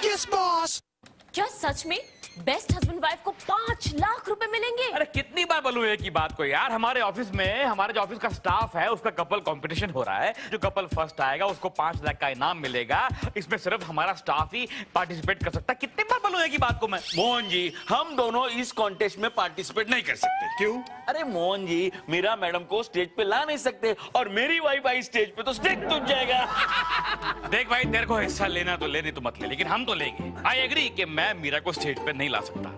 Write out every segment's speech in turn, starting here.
Yes boss. क्या सच में best husband wife को 5 लाख रुपए मिलेंगे? अरे कितनी बार बोलूं एक ही बात को यार। हमारे ऑफिस में हमारे जो ऑफिस का स्टाफ है उसका कपल कंपटीशन हो रहा है। जो कपल फर्स्ट आएगा उसको 5 लाख का इनाम मिलेगा। इसमें सिर्फ हमारा स्टाफ ही पार्टिसिपेट कर सकता है। कितनी बार बोलूं एक ही बात को मैं। मोहन जी, हम दोनों इस कॉन्टेस्ट में पार्टिसिपेट नहीं कर सकते। क्यों? अरे मोहन जी, मीरा मैडम को स्टेज पे ला नहीं सकते और मेरी वाइफ आई स्टेज पे तो स्टेज टूट जाएगा। देख भाई, तेरे को हिस्सा लेना तो लेने तो मत ले, लेकिन हम तो लेंगे। आई एग्री कि मैं मीरा को स्टेज पे नहीं ला सकता,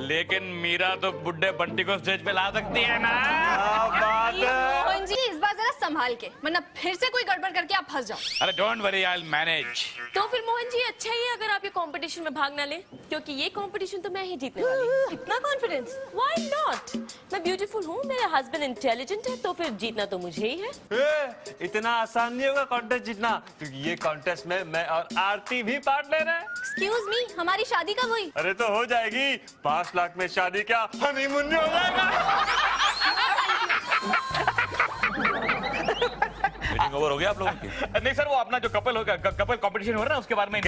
लेकिन मीरा तो बुड्ढे बंटी को स्टेज पे ला सकती है ना। मोहन जी, इस बार जरा संभाल के, वरना फिर से कोई गड़बड़ करके आप फंस जाओ। अरे don't worry, I will manage. तो फिर मोहन जी अच्छा ही है अगर आप ये कंपटीशन में भाग ना लें, क्योंकि ये कंपटीशन तो मैं ही जीतने वाली हूँ। इतना कॉन्फिडेंस? Why not? मैं ब्यूटीफुल हूँ, मेरा हस्बैंड इंटेलिजेंट है, तो फिर जीतना तो मुझे ही है। इतना आसान नहीं होगा कॉन्टेस्ट जीतना, क्योंकि ये कॉन्टेस्ट में मैं और आरती भी पार्ट ले रहे हैं। एक्सक्यूज मी, हमारी शादी कब हुई? अरे तो हो जाएगी, 5 लाख में शादी क्या हनीमून हो जाएगा। मीटिंग ओवर हो गया आप लोगों की? नहीं सर, वो अपना जो कपल होगा, कपल कंपटीशन हो रहा है ना, उसके बारे में।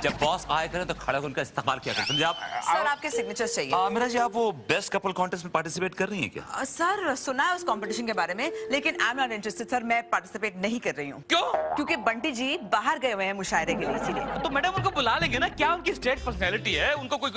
जब बॉस आए करें तो खड़े होकर उनका इस्तेमाल किया करें, समझे आप? सर आपके सिग्नेचर्स चाहिए। मीरा जी, आप वो बेस्ट कपल कॉन्टेस्ट में पार्टिसिपेट कर रही हैं क्या? सर सुना है उस कंपटीशन के बारे में, लेकिन I am not interested sir. मैं पार्टिसिपेट नहीं कर रही हूँ। क्यों? क्योंकि बंटी जी बाहर गए हुए हैं मुशायरे के लिए, इसीलिए। तो मैडम उनको बुला लेंगे ना। क्या उनकी स्टेज पर्सनैलिटी है? उनको कोई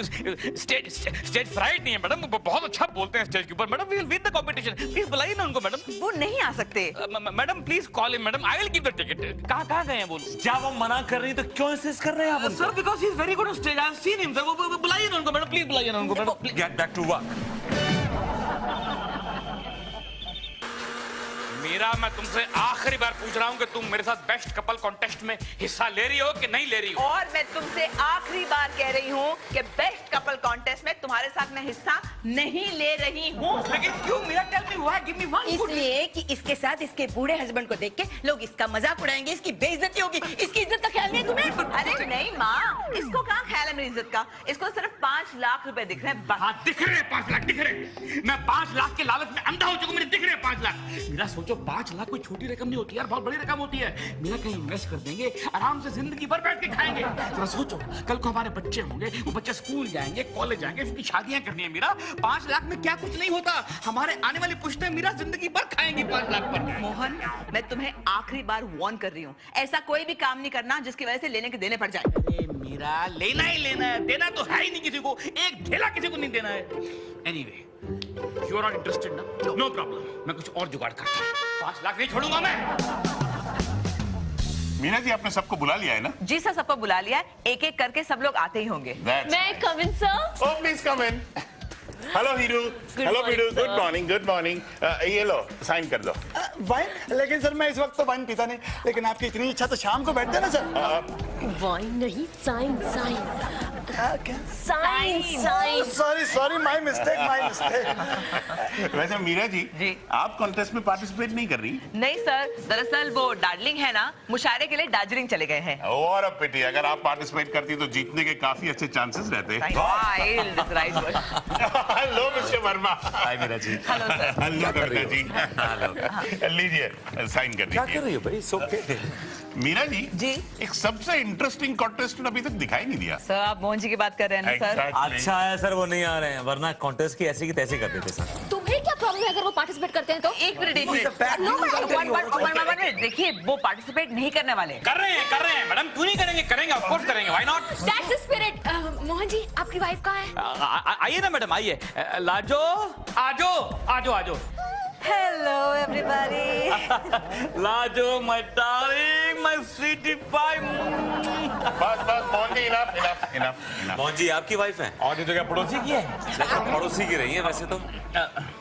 स्टेज फ्राइट नहीं है मैडम। वो बहुत अच्छा बोलते हैं स्टेज के ऊपर। Madam we will win the competition. Please बुलाइए ना उनको मैडम। वो नहीं आ सकते। Madam please call him madam, I will give the ticket. कहाँ गए हैं वो? जब वो मना कर रही तो क्यों इंसिस्ट कर रहे हैं आप? Sir because he is very good on stage, I have seen him. Sir वो बुलाइए ना उनको मैडम, प्लीज बुलाइए ना उनको madam. Get back to work. Meera, मैं तुमसे आखिरी बार पूछ रहा हूँ कि तुम मेरे साथ बेस्ट कपल कॉन्टेस्ट में हिस्सा ले रही हो कि नहीं ले रही हो? और मैं तुमसे आखिरी बार कह रही हूँ कि बेस्ट कपल कॉन्टेस्ट में तुम्हारे साथ मैं हिस्सा नहीं ले रही हूँ। लेकिन क्यों Meera? Tell me why, give me one. इसलिए कि इसके साथ इसके बूढ़े हस्बैंड को देख के लोग इसका मजाक उड़ाएंगे, इसकी बेइज्जती होगी। इसकी इज्जत का ख्याल नहीं है तुम्हें? अरे नहीं माँ, इसको कहाँ ख्याल है मेरी इज्जत का। इसको सिर्फ 5 लाख रुपए दिख रहे हैं बस। हाँ दिख रहे हैं 5 लाख, दिख रहे हैं। मैं 5 लाख के लालच में अंधा हो चुका हूं, मुझे दिख रहे हैं 5 लाख। मेरा सोचो 5 लाख कोई छोटी रकम नहीं होती यार, बहुत बड़ी रकम होती है। मेरा कहीं इन्वेस्ट कर देंगे, आराम से जिंदगी भर बैठ के खाएंगे। जरा सोचो, कल को हमारे बच्चे होंगे, वो बच्चे स्कूल जाएंगे, कॉलेज जाएंगे, उसकी शादियां करनी है। मेरा 5 लाख में क्या कुछ नहीं होता। हमारे आने वाली पुश्तें मेरा जिंदगी भर खाएंगी 5 लाख पर। मोहन, मैं तुम्हें आखिरी बार वार्न कर रही हूँ, ऐसा कोई भी काम नहीं करना जिसकी वजह से लेने के देने पड़ जाए। अरे मीरा, लेना ही लेना है, देना तो है ही नहीं किसी को। एक ढेला किसी को नहीं देना है। Anyway, you are not interested ना? नो प्रॉब्लम, मैं कुछ और जुगाड़ करता हूँ। 5 लाख नहीं छोड़ूंगा मैं। मीना जी, आपने सबको बुला लिया है ना? जी सर, सबको बुला लिया। एक एक करके सब लोग आते ही होंगे। May I come in sir? Oh please come in. Hello Hiru. Hello Pidu. Good morning, good morning. ये लो, साइन कर दो। वाइन? लेकिन सर मैं इस वक्त तो वाइन पीता नहीं, लेकिन आपकी इतनी इच्छा तो शाम को बैठते ना सर। वाइन नहीं, साइन साइन क्या? Sign sign. Sorry my mistake. वैसे मीरा जी, आप कॉन्टेस्ट में पार्टिसिपेट नहीं कर रही? नहीं सर, दरअसल वो डार्लिंग है ना, मुशायरे के लिए दार्जिलिंग चले गए हैं। और अब पिटी, अगर आप पार्टिसिपेट करती तो जीतने के काफी अच्छे चांसेस रहते। Hello mister Verma. Hi Meera ji. Hello sir. Hello Kavita ji. लीजिए, साइन कर क्या कर दीजिए। रही हो भाई? ओके। मीरा जी, जी। एक सबसे इंटरेस्टिंग कॉन्टेस्ट अभी तक दिखाई नहीं दिया। सर आप मोहन जी की बात कर रहे हैं ना सर? Exactly. अच्छा है सर, वो नहीं आ रहे हैं, वरना कॉन्टेस्ट की ऐसी की तैसी कर देते सर। तुम्हें क्या प्रॉब्लम है अगर वो पार्टिसिपेट करते हैं तो? एक मिनट देखिए, वो पार्टिसिपेट नहीं करने वाले। कर रहे हैं मैडम, क्यों नहीं करेंगे? करेंगे, ऑफ कोर्स करेंगे, why not? That's the spirit. Mohan ji, आपकी वाइफ कहाँ है? आइए ना मैडम, आइए। लाजो, आजो आजो आजो। Hello everybody. Lajo my darling, my sweetie pie. बस मोहन जी, इनफ। मोहन जी आपकी वाइफ है? और ये तो क्या पड़ोसी की है? पड़ोसी की रही है वैसे तो।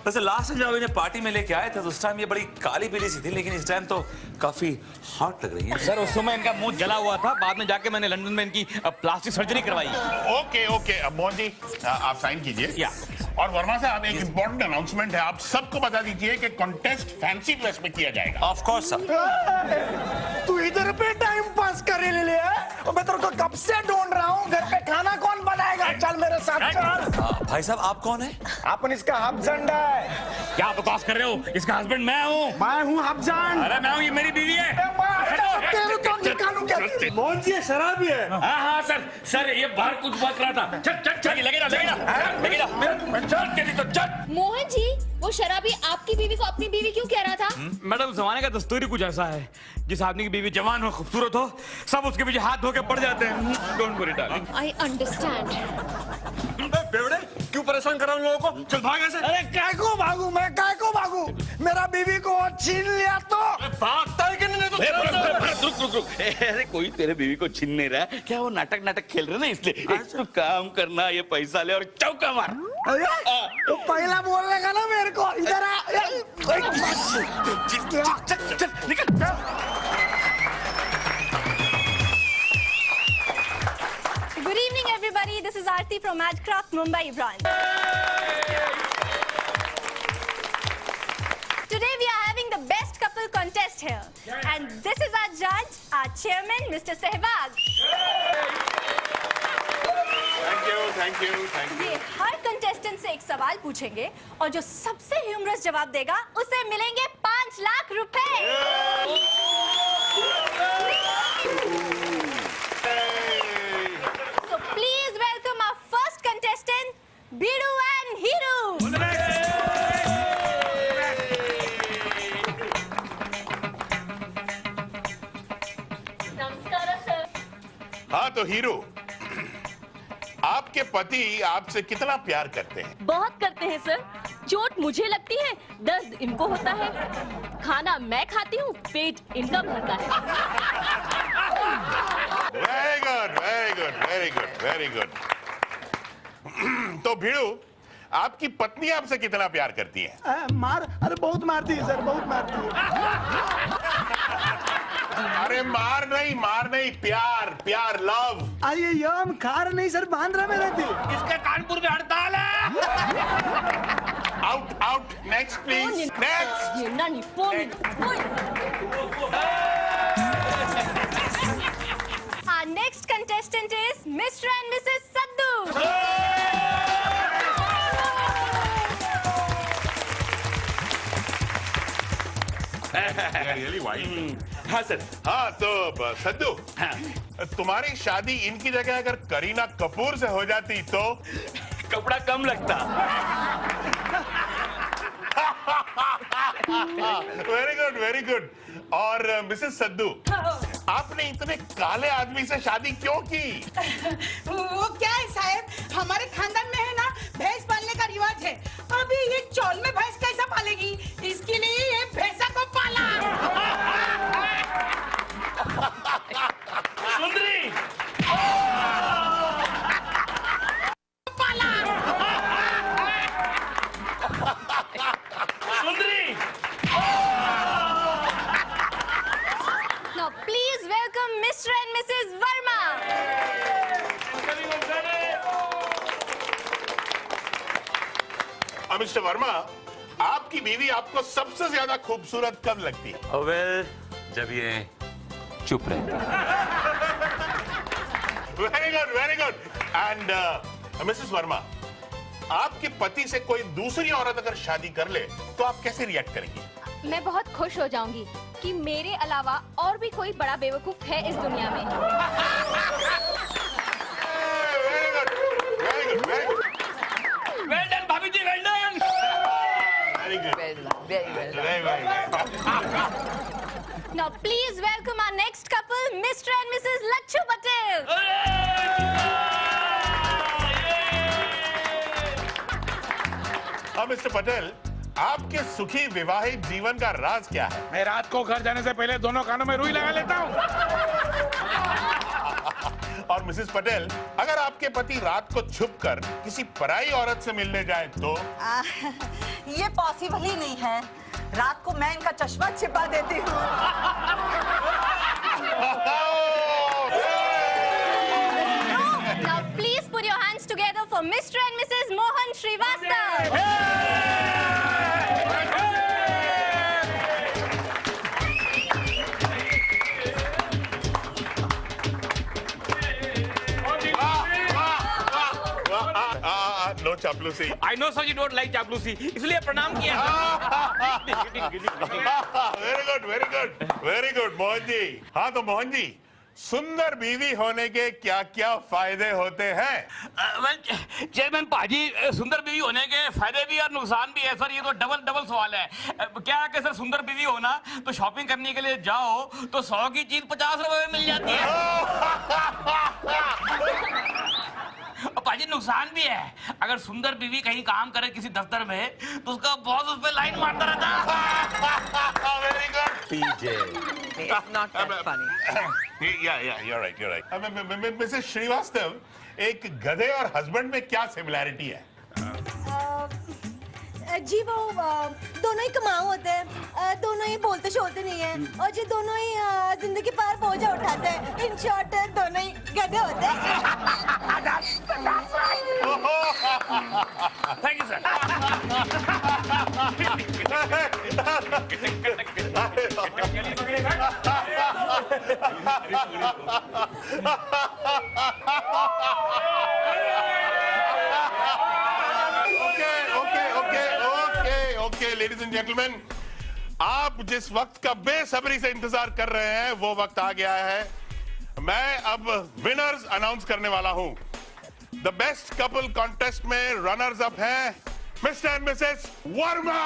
वैसे लास्ट जब इन्हें पार्टी में लेके आए थे तो उस टाइम ये बड़ी काली पीली सी थी, लेकिन इस टाइम तो काफी हॉट लग रही है। सर उस समय इनका मुंह जला हुआ था, बाद में जाके मैंने लंदन में इनकी प्लास्टिक सर्जरी करवाई। ओके। अब मोहन जी, आप साइन कीजिए। या। और वर्मा साहब, एक इम्पोर्टेंट अनाउंसमेंट है, आप सबको बता दीजिए कि कॉन्टेस्ट फैंसी ड्रेस में किया जाएगा। Of course sir. तू इधर पे टाइम पास करे ले लिया? मैं तेरे को कब से ढूंढ रहा हूँ। घर पे खाना कौन बनाएगा? चल मेरे साथ चल। भाई साहब आप कौन है? अपन इसका हस्बैंड है। क्या बकवास कर रहे हो? इसका हस्बैंड मैं हूँ। मैं हूँ हस्बैंड। अरे मैं हूँ, ये मेरी बीवी है। तेरे को निकालूं क्या? मोहन जी ये शराबी है। हाँ हाँ सर सर ये बाहर कुछ बात रहा था। चल चल चल लगे ना चल तेरी तो चल। मोहन जी वो शराबी आपकी बीवी को अपनी बीवी क्यों कह रहा था? मैडम जमाने का दस्तूर ही कुछ ऐसा है, जिस आदमी की बीवी जवान हो खूबसूरत हो सब उसके पीछे हाथ धो के पड़ जाते हैं। Don't worry darling. I understand. बेवड़े क्यों परेशान कर रहा हूँ लोगों को? चल भाग ऐसे। अरे काय को भागू मैं, काय को भागू? मेरा बीवी को छीन लिया तो भागता है कि नहीं? तो रुक रुक रुक, अरे कोई तेरे बीवी को छीन नहीं रहा है क्या? वो नाटक खेल रहे ना इसलिए। एक तो काम करना, ये पैसा ले और चौका मार। तो पहला बोलने का ना मेरे को। इधर आ। चल चल निकल। Good evening, everybody. This is Aarti from Madcraft Mumbai branch. Today we are having the best couple contest here, and this is our judge, our chairman, Mr. Sehwag. Thank you ये हर कंटेस्टेंट से एक सवाल पूछेंगे और जो सबसे humerus जवाब देगा उसे मिलेंगे 5 लाख रुपए। So please welcome our first contestant, Bidu and Hiru. नमस्कार सर। हाँ तो हीरो, आपके पति आपसे कितना प्यार करते हैं? बहुत करते हैं सर। चोट मुझे लगती है, दर्द इनको होता है। खाना मैं खाती हूँ, पेट इनका भरता है। Very good very good very good very good. तो भिड़ू, आपकी पत्नी आपसे कितना प्यार करती है? मार, अरे बहुत मारती है सर, बहुत मारती है। अरे मार नहीं, प्यार प्यार, लव। अरे ये हम खार नहीं सर, बांद्रा में रहती। इसके कानपुर में हड़ताल है। Out out, next please, next. ये नानी phone. Our next contestant is Mr. and Mrs. Sadhu. Really wild. हाँ सर। हाँ तो सद्दू, तुम्हारी शादी इनकी जगह अगर करीना कपूर से हो जाती तो? कपड़ा कम लगता। Very good very good. और मिसेस सद्दू, आपने इतने काले आदमी से शादी क्यों की? वो क्या है साहब, हमारे खानदान में है ना भैंस पालने का रिवाज है। अभी ये चौल में भैंस कैसा पालेगी, इसके लिए ये भैंसा को पाला। सुंदरी पाला। सुंदरी। Now please welcome Mr. and Mrs. Verma. Mister Verma, आपकी बीवी आपको सबसे ज्यादा खूबसूरत कब लगती है? वेल, जब ये चुप रहती है। Very good. And Mrs Verma, आपके पति से कोई दूसरी औरत अगर शादी कर ले तो आप कैसे रिएक्ट करेंगी? मैं बहुत खुश हो जाऊंगी कि मेरे अलावा और भी कोई बड़ा बेवकूफ है इस दुनिया में। Very good very good very good well done भाभी जी, well done. Very good very Now please welcome our next couple, Mr. and Mrs. Lakshu Patel. हाँ मिस्टर पटेल, आपके सुखी विवाहित जीवन का राज क्या है? मैं रात को घर जाने से पहले दोनों कानों में रुई लगा लेता हूँ। और मिसेस पटेल, अगर आपके पति रात को छुपकर किसी पराई औरत से मिलने जाए तो? ये पॉसिबल ही नहीं है। रात को मैं इनका चश्मा छिपा देती हूँ। Now please put your hands together for Mr. and Mrs. Mohan Srivastava. No चापलूसी। I know sir you don't like चापलूसी, इसलिए प्रणाम किया। Very good, very good, very good Mohan ji. हाँ तो मोहन जी, सुंदर बीवी होने के क्या क्या फायदे होते हैं? चेयरमैन पाजी, सुंदर बीवी होने के फायदे भी और नुकसान भी है सर। ये तो डबल डबल सवाल है। क्या है कि सर सुंदर बीवी होना तो शॉपिंग करने के लिए जाओ तो 100 की चीज 50 रुपए में मिल जाती है। और पाजी नुकसान भी है, अगर सुंदर बीवी कहीं काम करे किसी दफ्तर में तो उसका बॉस उस पर लाइन मारता रहता है। Very good PJ. It's not that funny. you're right. Mrs Shrivastava, एक गधे और हस्बैंड में क्या सिमिलैरिटी है? जी वो दोनों ही कमाऊ होते हैं, दोनों ही बोलते शोलते नहीं है, और जी दोनों ही जिंदगी पर बोझा उठाते हैं। इन शॉर्ट दोनों ही गधे होते हैं। Thank you sir. Okay ladies and gentleman, आप जिस वक्त का बेसब्री से इंतजार कर रहे हैं वो वक्त आ गया है। मैं अब विनर्स अनाउंस करने वाला हूं। द बेस्ट कपल कॉन्टेस्ट में रनर्स अप हैं Mr and Mrs Verma.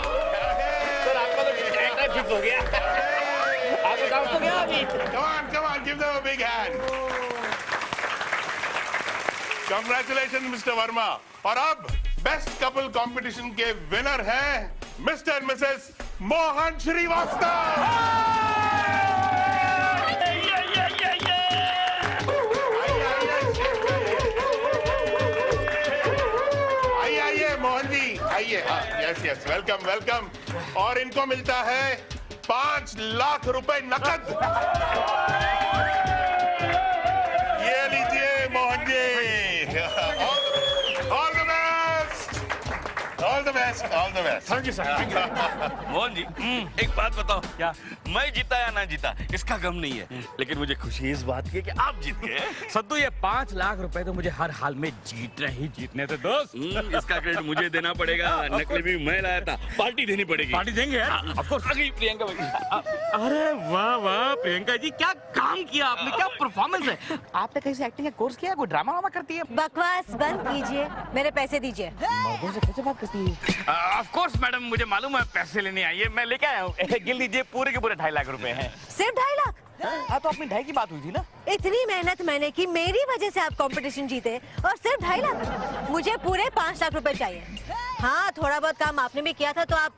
Sir आपका तो कैरेक्टर फिक्स हो गया। आपको काम हो गया अभी। Come on, give them a big hand. Congratulations, Mr. Verma. और अब बेस्ट कपल कंपटीशन के विनर हैं Mr and Mrs Mohan Shrivastava. आइए मोहन जी, आइए। Yes welcome welcome. और इनको मिलता है 5 लाख रुपए नकद। ये लीजिए Mohan ji. All the best. Thank you sir. Mohan ji, एक बात बताओ, क्या मैं जीता या ना जीता इसका गम नहीं है, लेकिन मुझे खुशी इस बात की है कि आप जीत गए। सद्दू, ये 5 लाख रुपए तो मुझे हर हाल में जीतने थे दोस्त। इसका क्रेडिट मुझे देना पड़ेगा। नकली भी मैं लाया था, पार्टी देनी पड़ेगी। पार्टी देंगे यार, ऑफ कोर्स। प्रियंका अरे वाह वाह प्रियंका जी, क्या काम किया आपने, क्या परफॉर्मेंस है। आपने कहीं से एक्टिंग का कोर्स किया है, कोई ड्रामा वामा करती है? बकवास बंद कीजिए, मेरे पैसे दीजिए। मर्दों से कैसे बात करती है? ऑफ कोर्स मैडम, मुझे मालूम है पैसे लेने आई है, मैं लेके आया हूँ। गिन लीजिए, पूरे के पूरे 2.5 लाख रुपए हैं। सिर्फ 2.5 लाख? हाँ तो अपनी 2.5 की बात हुई थी ना। इतनी मेहनत मैंने की, मेरी वजह से आप कंपटीशन जीते, और सिर्फ 2.5 लाख? मुझे पूरे 5 लाख रुपए चाहिए। हाँ, थोड़ा बहुत काम आपने भी किया था तो आप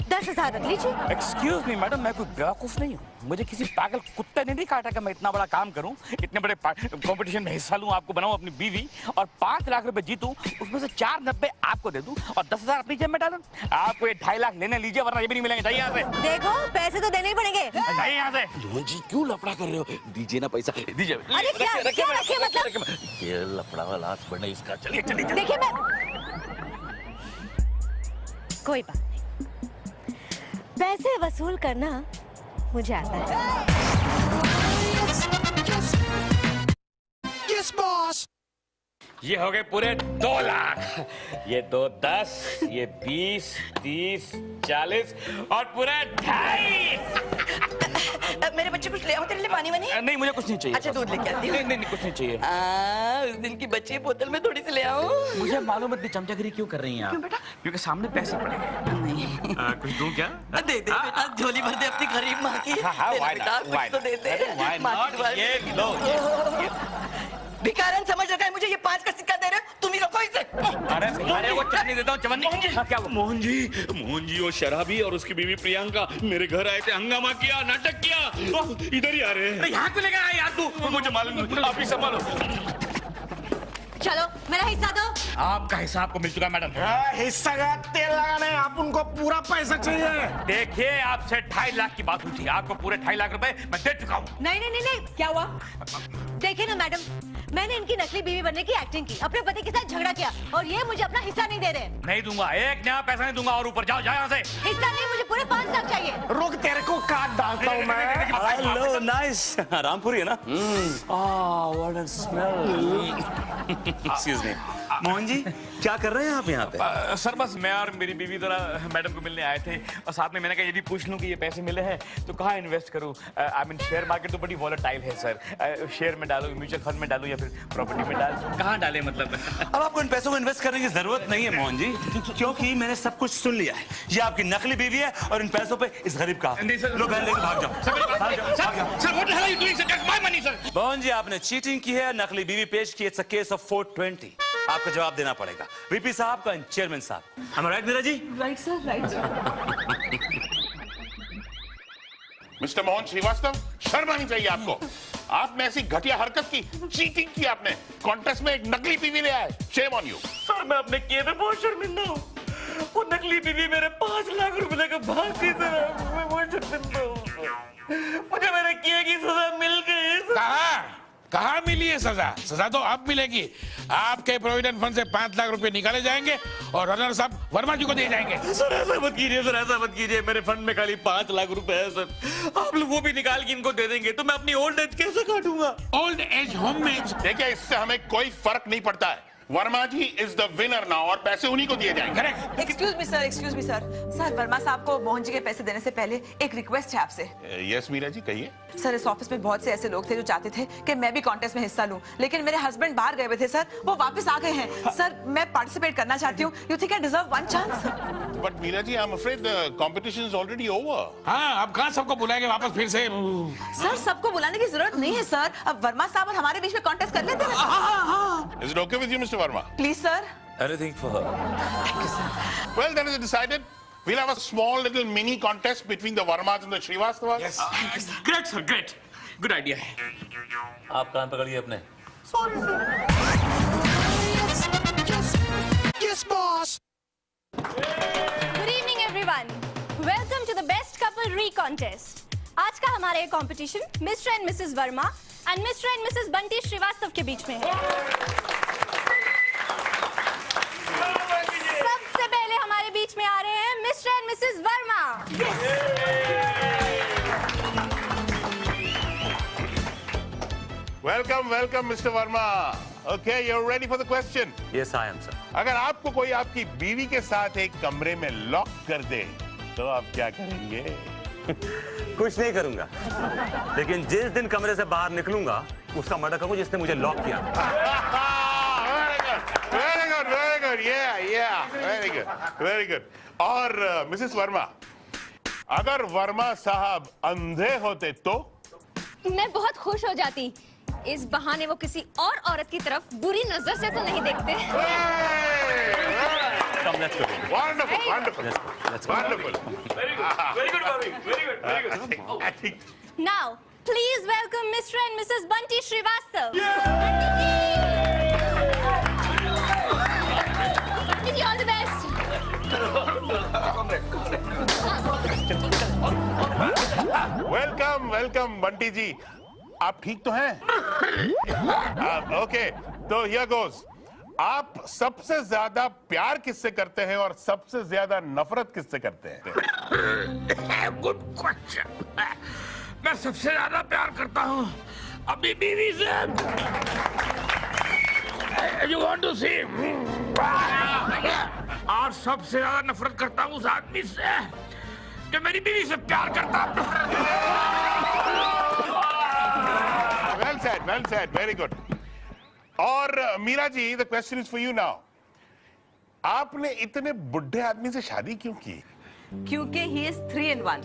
10,000 रख लीजिए। एक्सक्यूज मी मैडम, मैं कोई बेवकूफ नहीं हूँ। मुझे किसी पागल कुत्ते ने नहीं काटा कि मैं इतना बड़ा काम करूं, इतने बड़े कंपटीशन में हिस्सा लूं, आपको बनाऊं अपनी बीवी, और 5 लाख रुपए जीतूं, उसमें से 490 आपको दे दूं और 10,000 अपनी जेब में डालूं। आपको ये 2.5 लाख लेने लीजिए, वरना ये भी नहीं मिलेंगे। जाइए यहाँ से। देखो, पैसे तो देने ही पड़ेंगे। जाइए यहाँ से। मोहन जी, क्यों लफड़ा कर रहे हो? दीजिए ना पैसा, दीजिए। अरे क्या रखे मतलब? ये लफड़ा वाला हाथ बढ़ने इसका। चलिए चलिए। देखिए मैं, कोई बात नहीं, पैसे वसूल करना मुझे आता है। Yes, boss. ये हो गए पूरे 2 लाख। ये 2 10, ये 20, 30, 40 और पूरे 2.5। मेरे बच्चे कुछ ले आओ तेरे लिए, पानी वानी। नहीं, मुझे कुछ नहीं चाहिए। अच्छा, दूध लेके आती हूँ। नहीं, कुछ नहीं चाहिए। उस दिन की बच्ची बोतल में थोड़ी सी ले आओ। मुझे मालूम है इतनी चमचागिरी क्यों कर रही हैं आप? क्यों बेटा? क्योंकि सामने पैसे पड़े हैं। नहीं, कुछ दूं क्या? दे दे बेटा, झोली भर दे अपनी गरीब माँ की। हाँ, दे why बेटा, not? कुछ Why तो दे not? दे। अरे, why माँ की not? दुआ ये में। लो, भिखारन समझ रखा है मुझे, ये 5 का सिक्का दे रहे हो, तुम ही रखो इसे। अरे वो चटनी देता हूँ, चवन्नी। हाँ, क्या हुआ? मोहन जी वो शराबी और उसकी बीवी प्रियंका मेरे घर आए थे, हंगामा किया, नाटक किया। इधर ही आ रहे हैं। अरे यहाँ क्यों लेकर आया यार तू? मुझे मालूम नहीं, आप ही संभालो। चलो, मेरा हिस्सा दो। आपका हिस्सा आपको मिल चुका है मैडम। हिस्सा का तेल लगाने, आप उनको पूरा पैसा चाहिए। देखिए, आपसे 2.5 लाख की बात हुई थी, आपको पूरे 2.5 लाख रुपए मैं दे चुका हूँ। नहीं, क्या हुआ? देखिए ना मैडम, मैंने इनकी नकली बीवी बनने की एक्टिंग की, अपने पति के साथ झगड़ा किया, और ये मुझे अपना हिस्सा नहीं दे रहे। नहीं दूंगा, एक नया पैसा नहीं दूंगा। और ऊपर जाओ यहाँ से। हिस्सा नहीं, मुझे पूरे 5 लाख चाहिए। रुक, तेरे को काट डालता हूँ मैं। Hello, nice. रामपुरी है ना? What a smell. Excuse me. Mohan ji क्या कर रहे हैं आप यहाँ पे? सर बस मैं और मेरी बीवी जरा मैडम को मिलने आए थे और साथ में मैंने कहा ये भी पूछ लूं कि ये पैसे मिले हैं तो कहाँ इन्वेस्ट करूं? आई मीन शेयर मार्केट तो बड़ी वॉलेटाइल है सर। शेयर में डालूं, म्यूचुअल फंड में डालूं या फिर प्रॉपर्टी में डालूं, कहाँ डालें मतलब? अब आपको इन पैसों को इन्वेस्ट करने की जरूरत नहीं है मोहन जी, क्योंकि मैंने सब कुछ सुन लिया है। ये आपकी नकली बीवी है और इन पैसों पे इस गरीब का नहीं सर, लो बहन लेके भाग जाओ। Sir what the hell are you doing sir? That's my money sir. Mohan ji आपने चीटिंग की है, नकली बीवी पेश की। It's a case of 420। आपको जवाब देना पड़ेगा। वीपी साहब का चेयरमैन साहब। हम right Meera ji? Right sir, right. Mister Mohan Shrivastava, शर्म आनी चाहिए आपको। आपने ऐसी घटिया हरकत की, चीटिंग की आपने। कॉन्टेस्ट में एक नकली बीवी ले आए। Shame on you. सर मैं अपने किए पे बहुत शर्मिंदा हूँ। वो नकली बीवी मेरे 5 लाख रुपए लेकर भाग गई सर। मैं बहुत शर्मिंदा हूँ। मुझे मेरे किए की सजा मिल गई सर। कहाँ मिली है सजा? सजा तो अब मिलेगी। आपके प्रोविडेंट फंड से 5 लाख रुपए निकाले जाएंगे और रनर साहब वर्मा जी को दिए जाएंगे। सर ऐसा मत कीजिए सर, ऐसा मत कीजिए। मेरे फंड में खाली 5 लाख रुपए है सर। आप लोग वो भी निकाल के इनको दे देंगे तो मैं अपनी ओल्ड एज कैसे काटूंगा? ओल्ड एज होम में देखिए, इससे हमें कोई फर्क नहीं पड़ता है। वर्मा जी इज द विनर नाउ और पैसे उन्हीं को दिए जाएंगे। Correct. Excuse me sir, excuse me sir. Sir Verma साहब को मोहन जी के पैसे देने से पहले एक रिक्वेस्ट है आपसे। यस मीरा जी, कहिए। सर इस ऑफिस में बहुत से ऐसे लोग थे जो चाहते थे कि मैं भी कॉन्टेस्ट में हिस्सा लूं, लेकिन मेरे हस्बैंड बाहर गए हुए थे सर, वो वापस आ गए हैं। सर मैं पार्टिसिपेट करना चाहती हूँ। You think I deserve one chance? But Meera ji, I am afraid the competition is already over. हाँ, अब कहाँ सबको बुलाएंगे वापस फिर से? सर सबको बुलाने की जरूरत नहीं है सर। अब वर्मा साहब और हमारे बीच में कॉन्टेस्ट कर लेते हैं। Is it okay with you mister Verma? Please sir. Anything for her. Well, then it's decided. We'll have a small little mini contest between the Varmas and the Srivastavas. Yes. Great sir, great, good idea है। आप कान पकड़िए अपने। Good evening everyone, welcome to the best couple re contest. आज का हमारा ये competition Mr and Mrs Verma and Mr and Mrs Bunty Shrivastava के बीच में है। सबसे पहले हमारे बीच में आ रहे हैं Mr and Mrs Verma. Welcome, welcome, Mr. Verma. Okay, you're ready for the question. Yes, I am, sir. अगर आपको कोई आपकी बीवी के साथ एक कमरे में लॉक कर दे, तो आप क्या करेंगे? कुछ नहीं करूंगा, लेकिन जिस दिन कमरे से बाहर निकलूंगा उसका मर्डर करूंगा जिसने मुझे लॉक किया। Very good, very good. Yeah, very good, very good. और मिसेस वर्मा, अगर वर्मा साहब अंधे होते तो? मैं बहुत खुश हो जाती। इस बहाने वो किसी और औरत की तरफ बुरी नजर से तो नहीं देखते। Come, let's go. Wonderful, wonderful. Let's go. Wonderful. Very good, very good, Bobby. Very good, very good. I think Now, please welcome Mr. and Mrs. Bunty Srivastav. Bunty ji, all the best. Welcome, welcome Bunty ji. आप ठीक तो हैं? Okay, तो here goes. आप सबसे ज्यादा प्यार किससे करते हैं और सबसे ज्यादा नफरत किससे करते हैं? Good question. मैं सबसे ज्यादा प्यार करता हूँ अपनी बीवी से। You want to see? और सबसे ज्यादा नफरत करता हूँ उस आदमी से जो मेरी बीवी से प्यार करता है। Well said, very good. और Meera ji, the question is for you now. आपने इतने बुढ़े आदमी से शादी क्यों की? क्योंकि he is 3 in 1।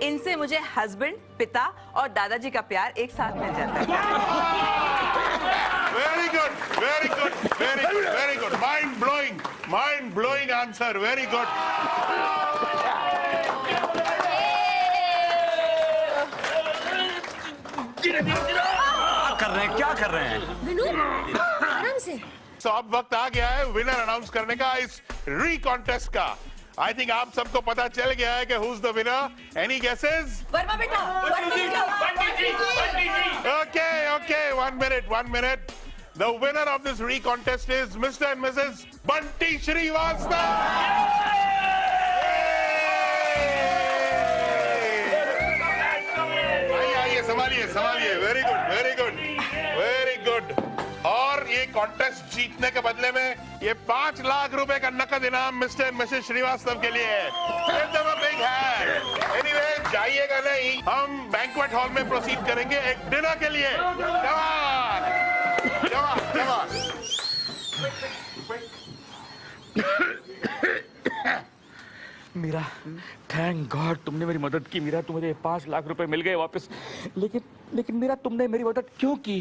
इनसे मुझे हस्बैंड, पिता और दादाजी का प्यार एक साथ मिल जाता है। Very good, very good, very good, very good. Mind blowing answer. Very good. क्या कर रहे हैं? आराम से। So अब वक्त आ गया है विनर अनाउंस करने का इस री कॉन्टेस्ट का। आई थिंक आप सबको पता चल गया है कि who's the winner? Any guesses? Verma बेटा, Okay, 1 minute. The winner of this re contest is Mr. and Mrs. Bunty Srivastav. संभालिए, वेरी गुड। और ये कॉन्टेस्ट जीतने के बदले में ये 5 लाख रुपए का नकद इनाम मिस्टर एंड मिसेस श्रीवास्तव के लिए है। एनीवे, जाइएगा नहीं, हम बैंक्वेट हॉल में प्रोसीड करेंगे एक डिनर के लिए। जवान जवान जवान। मीरा, थैंक गॉड तुमने मेरी मदद की। मीरा, तुम्हें 5 लाख रुपए मिल गए वापस। लेकिन मीरा, तुमने मेरी मदद क्यों की?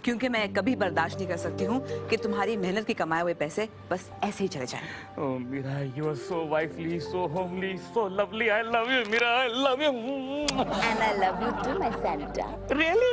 क्योंकि मैं कभी बर्दाश्त नहीं कर सकती हूँ कि तुम्हारी मेहनत के कमाए हुए पैसे बस ऐसे ही चले जाएं। Oh Meera, you are so wifely, so homely, so lovely. I love you Meera, I love you. And I love you too, my Santa. Really?